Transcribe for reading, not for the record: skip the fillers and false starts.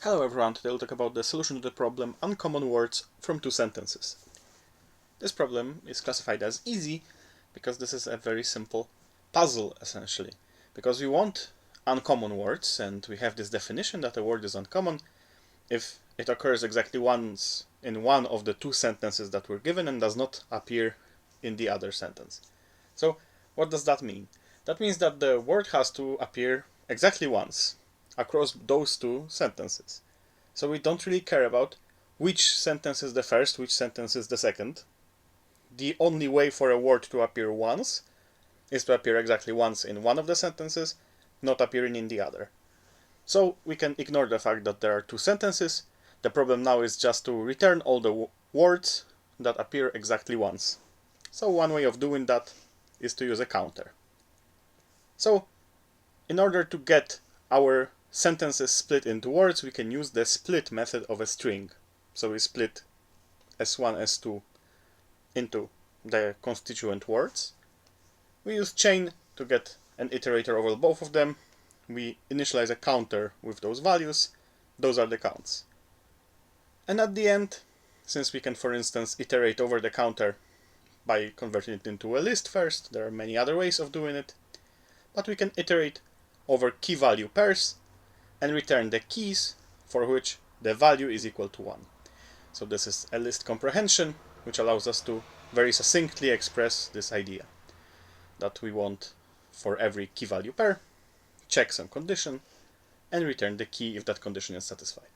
Hello everyone, today we'll talk about the solution to the problem uncommon words from two sentences. This problem is classified as easy because this is a very simple puzzle essentially. Because we want uncommon words and we have this definition that a word is uncommon if it occurs exactly once in one of the two sentences that were given and does not appear in the other sentence. So what does that mean? That means that the word has to appear exactly once across those two sentences. So we don't really care about which sentence is the first, which sentence is the second. The only way for a word to appear once is to appear exactly once in one of the sentences, not appearing in the other. So we can ignore the fact that there are two sentences. The problem now is just to return all the words that appear exactly once. So one way of doing that is to use a counter. So in order to get our sentences split into words, we can use the split method of a string. So we split S1, S2 into the constituent words. We use chain to get an iterator over both of them. We initialize a counter with those values. Those are the counts. And at the end, since we can, for instance, iterate over the counter by converting it into a list first, there are many other ways of doing it, but we can iterate over key value pairs and return the keys for which the value is equal to 1. So this is a list comprehension, which allows us to very succinctly express this idea that we want for every key value pair, check some condition, and return the key if that condition is satisfied.